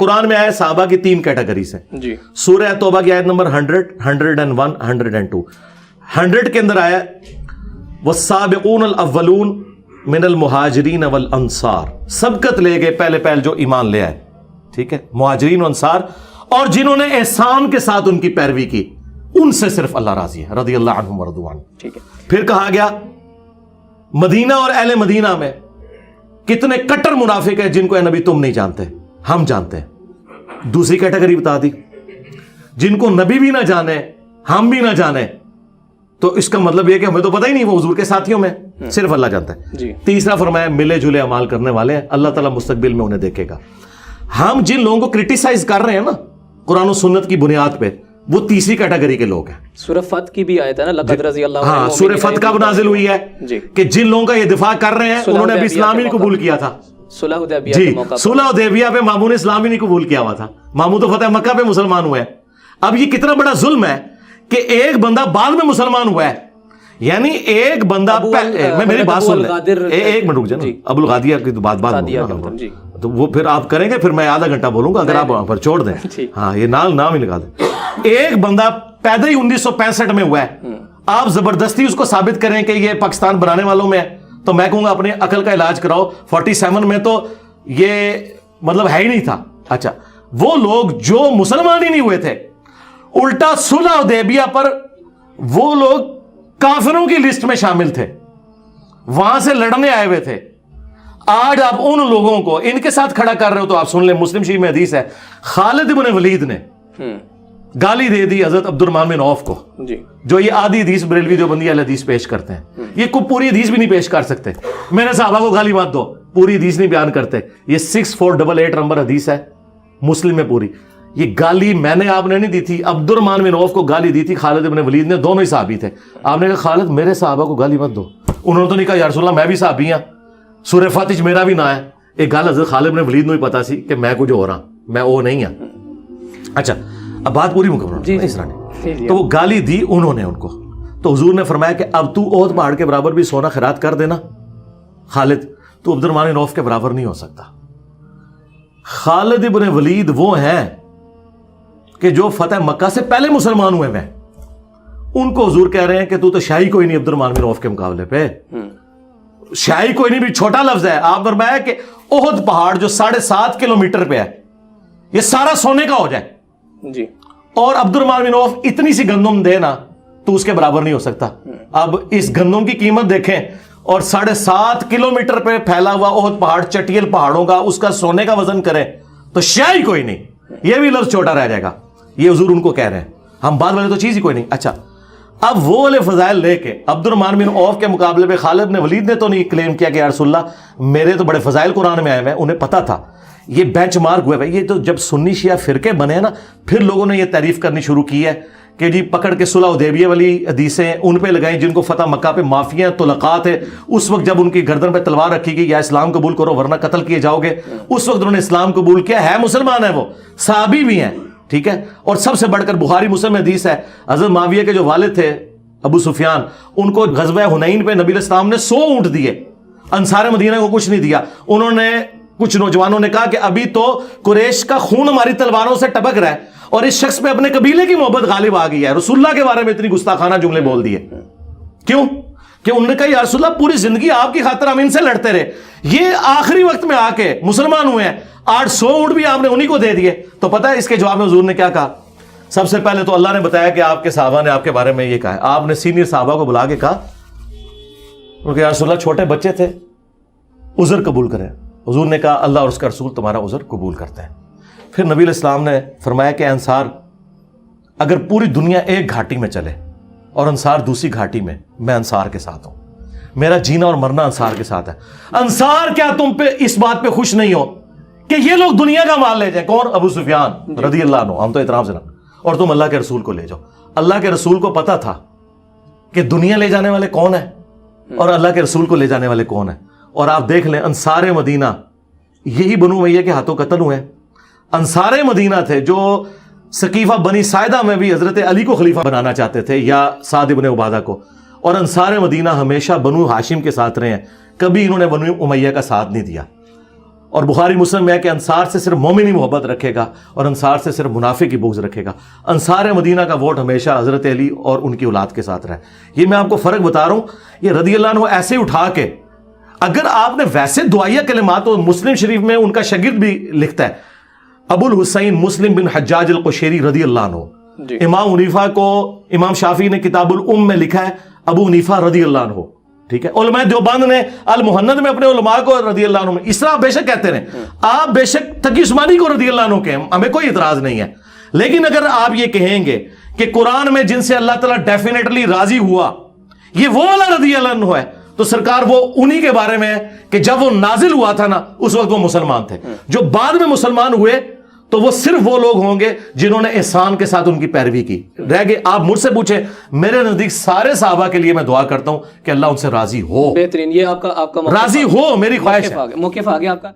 قرآن میں آیا صحابہ کی 3 کیٹیگریز ہیں جی. سورہ توبہ کی آیت نمبر 100, 101, 102. 100 کے اندر آیا والسابقون الاولون من المہاجرین والانصار, سبقت لے گئے پہلے جو ایمان لے آئے, ٹھیک ہے, مہاجرین و انصار, اور جنہوں نے احسان کے ساتھ ان کی پیروی کی, ان سے صرف اللہ راضی ہے, رضی اللہ عنہم ورضوا عنہ. ٹھیک ہے. پھر کہا گیا مدینہ اور اہل مدینہ میں کتنے کٹر منافق ہیں جن کو اے نبی تم نہیں جانتے, ہم جانتے ہیں. دوسری کیٹیگری بتا دی, جن کو نبی بھی نہ جانے ہم بھی نہ جانے, تو اس کا مطلب یہ کہ ہمیں تو پتہ ہی نہیں, وہ حضور کے ساتھیوں میں صرف اللہ جانتا ہے. جی. تیسرا فرمایا ملے جلے اعمال کرنے والے ہیں, اللہ تعالیٰ مستقبل میں انہیں دیکھے گا. ہم جن لوگوں کو کرٹیسائز کر رہے ہیں نا قرآن و سنت کی بنیاد پہ, وہ تیسری کیٹیگری کے لوگ ہیں. سورہ فتح کی بھی آیت ہے نا, لقد رضی اللہ عنہ. ہاں, سورہ فتح کب نازل ہوئی ہے جی, کہ جن لوگوں کا یہ دفاع کر رہے ہیں انہوں نے ابھی اسلام ہی نہیں قبول کیا تھا. صلح حدیبیہ جی, کے موقع پر صلح حدیبیہ پہ مامون نے اسلام ہی نہیں قبول کیا ہوا تھا, مامون تو فتح مکہ پہ مسلمان ہوئے ہیں. اب یہ کتنا بڑا ظلم ہے کہ ایک بندہ بعد میں مسلمان ہوا ہے, یعنی ایک بندہ میں میری بات سن لیں, ایک منٹ رک جائے نا, ابو الغادیہ کی بات تو وہ پھر آپ کریں گے, پھر میں آدھا گھنٹہ بولوں گا اگر آپ وہاں پر چھوڑ دیں. ہاں, یہ نام ہی لگا دیں. ایک بندہ پیدا ہی 1965 میں ہوا ہے, آپ زبردستی اس کو ثابت کریں کہ یہ پاکستان بنانے والوں میں ہے, تو میں کہوں گا اپنے عقل کا علاج کراؤ. 47 میں تو یہ مطلب ہے ہی نہیں تھا. اچھا, وہ لوگ جو مسلمان ہی نہیں ہوئے تھے, الٹا صلح حدیبیہ پر وہ لوگ کافروں کی لسٹ میں شامل تھے, وہاں سے لڑنے آئے ہوئے تھے. آج آپ ان لوگوں کو ان کے ساتھ کھڑا کر رہے ہو, تو آپ سن لیں, مسلم شریف میں حدیث ہے, خالد بن ولید نے گالی دے دی حضرت عبد الرحمن بن عوف کو, جو یہ آدھی حدیث بریلوی دیوبندی اہل حدیث پیش کرتے ہیں. یہ کو پوری حدیث بھی نہیں پیش کر سکتے, میں نے صحابہ کو گالی مت دو, پوری حدیث نہیں بیان کرتے. یہ 6488 نمبر حدیث ہے مسلم میں پوری. یہ گالی میں نے آپ نے نہیں دی تھی, عبد الرحمن بن عوف کو گالی دی تھی خالد بن ولید نے, دونوں ہی صحابی تھے. آپ نے کہا خالد میرے صحابہ کو گالی مت دو, انہوں نے تو نہیں کہا یا رسول اللہ میں بھی صحابی ہوں, سورہ فاتح میرا بھی نہ ہے. ایک گل حضرت خالد بن ولید نے پتا سی کہ میں کچھ ہو رہا, میں وہ نہیں ہوں. اچھا, اب بات پوری مکمل اس طرح نے, تو وہ گالی دی انہوں نے ان کو, تو حضور نے فرمایا کہ اب تو احد پہاڑ کے برابر بھی سونا خیرات کر دینا خالد, تو عبد الرحمن بن عوف کے برابر نہیں ہو سکتا. خالد بن ولید وہ ہیں کہ جو فتح مکہ سے پہلے مسلمان ہوئے ہیں, ان کو حضور کہہ رہے ہیں کہ تو شاہی کوئی نہیں عبد الرحمن بن عوف کے مقابلے پہ, شاہی کوئی نہیں, بھی چھوٹا لفظ ہے. آپ فرمایا کہ احد پہاڑ جو 7.5 کلومیٹر پہ ہے, یہ سارا سونے کا ہو جائے جی, اور عبد الرحمن بن عوف اتنی سی گندم دے نا, تو اس کے برابر نہیں ہو سکتا. اب اس گندم کی قیمت دیکھیں, اور 7.5 کلومیٹر پہ پھیلا ہوا احد پہاڑ چٹیل پہاڑوں کا, اس کا سونے کا وزن کریں تو شاہی کوئی نہیں, یہ بھی لفظ چھوٹا رہ جائے گا. یہ حضور ان کو کہہ رہے ہیں, ہم بعد والے تو چیز ہی کوئی نہیں. اچھا, اب وہ والے فضائل لے کے عبد الرحمن بن عوف کے مقابلے میں خالد بن ولید نے تو نہیں کلیم کیا کہ یا رسول اللہ میرے تو بڑے فضائل قرآن میں آئے ہیں, انہیں پتا تھا. یہ بینچ مارک ہوئے. یہ تو جب سنی شیعہ فرقے بنے ہیں نا, پھر لوگوں نے یہ تعریف کرنی شروع کی ہے کہ جی پکڑ کے صلح حدیبیہ والی حدیثیں ان پہ لگائیں جن کو فتح مکہ پہ مافیا طلقات ہے. اس وقت جب ان کی گردن پہ تلوار رکھی گئی, یا اسلام قبول کرو ورنہ قتل کیے جاؤ گے, اس وقت انہوں نے اسلام قبول کیا ہے, مسلمان ہے, وہ صحابی بھی ہیں, ٹھیک ہے. اور سب سے بڑھ کر بخاری مسلم حدیث ہے, حضرت معاویہ کے جو والد تھے ابو سفیان, ان کو غزوہ حنین پہ نبی علیہ السلام نے 100 اونٹ دیے, انصار مدینہ کو کچھ نہیں دیا. انہوں نے کچھ نوجوانوں نے کہا کہ ابھی تو قریش کا خون ہماری تلواروں سے ٹپک رہا ہے, اور اس شخص پہ اپنے قبیلے کی محبت غالب آ گئی ہے, رسول اللہ کے بارے میں اتنی گستاخانہ جملے بول دیے. کیوں کہ انہوں نے کہا یا رسول اللہ پوری زندگی آپ کی خاطر ہم ان سے لڑتے رہے, یہ آخری وقت میں آ کے مسلمان ہوئے ہیں, 800 اونٹ بھی آپ نے انہی کو دے دیے. تو پتہ ہے اس کے جواب میں حضور نے کیا کہا؟ سب سے پہلے تو اللہ نے بتایا کہ آپ کے صحابہ نے آپ کے بارے میں یہ کہا ہے. آپ نے سینئر صحابہ کو بلا کے کہا کہ یا رسول اللہ چھوٹے بچے تھے, عذر قبول کریں. حضور نے کہا اللہ اور اس کا رسول تمہارا عذر قبول کرتے ہیں. پھر نبی علیہ السلام نے فرمایا کہ انصار اگر پوری دنیا ایک گھاٹی میں چلے اور انصار دوسری گھاٹی میں, میں انصار کے ساتھ ہوں, میرا جینا اور مرنا انصار کے ساتھ ہے. انصار کیا تم پہ اس بات پہ خوش نہیں ہو کہ یہ لوگ دنیا کا مال لے جائیں؟ کون؟ ابو سفیان رضی اللہ عنہ, ہم تو احترام سے نا, اور تم اللہ کے رسول کو لے جاؤ. اللہ کے رسول کو پتا تھا کہ دنیا لے جانے والے کون ہیں اور اللہ کے رسول کو لے جانے والے کون ہیں. اور آپ دیکھ لیں انصار مدینہ یہی بنو امیہ کے ہاتھوں قتل ہوئے ہیں. انصار مدینہ تھے جو سقیفہ بنی ساعدہ میں بھی حضرت علی کو خلیفہ بنانا چاہتے تھے یا سعد ابن عبادہ کو, اور انصار مدینہ ہمیشہ بنو ہاشم کے ساتھ رہے ہیں, کبھی انہوں نے بنو امیہ کا ساتھ نہیں دیا. اور بخاری مسلم میں ہے کہ انصار سے صرف مومن ہی محبت رکھے گا اور انصار سے صرف منافق کی بغض رکھے گا. انصار مدینہ کا ووٹ ہمیشہ حضرت علی اور ان کی اولاد کے ساتھ رہا. یہ میں آپ کو فرق بتا رہا ہوں. یہ رضی اللہ عنہ ایسے اٹھا کے, اگر آپ نے ویسے دعائیہ کلمات, تو مسلم شریف میں ان کا شاگرد بھی لکھتا ہے, ابو الحسین مسلم بن حجاج القشیری رضی اللہ عنہ. امام حنیفہ کو امام شافعی نے کتاب الام میں لکھا ہے ابو حنیفہ رضی اللہ عنہ. ٹھیک ہے, علماء دیوبند نے المحند میں اپنے علماء کو رضی اللہ عنہ میں, اس طرح آپ بے شک کہتے ہیں, آپ بے شک تقی عثمانی کو رضی اللہ عنہ کہیں, ہمیں کوئی اعتراض نہیں ہے. لیکن اگر آپ یہ کہیں گے کہ قرآن میں جن سے اللہ تعالیٰ ڈیفینیٹلی راضی ہوا یہ وہ والا رضی اللہ عنہ ہے, تو سرکار وہ انہی کے بارے میں ہے کہ جب وہ نازل ہوا تھا نا اس وقت وہ مسلمان تھے. جو بعد میں مسلمان ہوئے تو وہ صرف وہ لوگ ہوں گے جنہوں نے احسان کے ساتھ ان کی پیروی کی. رہ گئے آپ مجھ سے پوچھیں, میرے نزدیک سارے صحابہ کے لیے میں دعا کرتا ہوں کہ اللہ ان سے راضی ہو. بہترین, یہ آپ کا راضی ہو, میری خواہش ہے. موقف آ گیا آپ کا.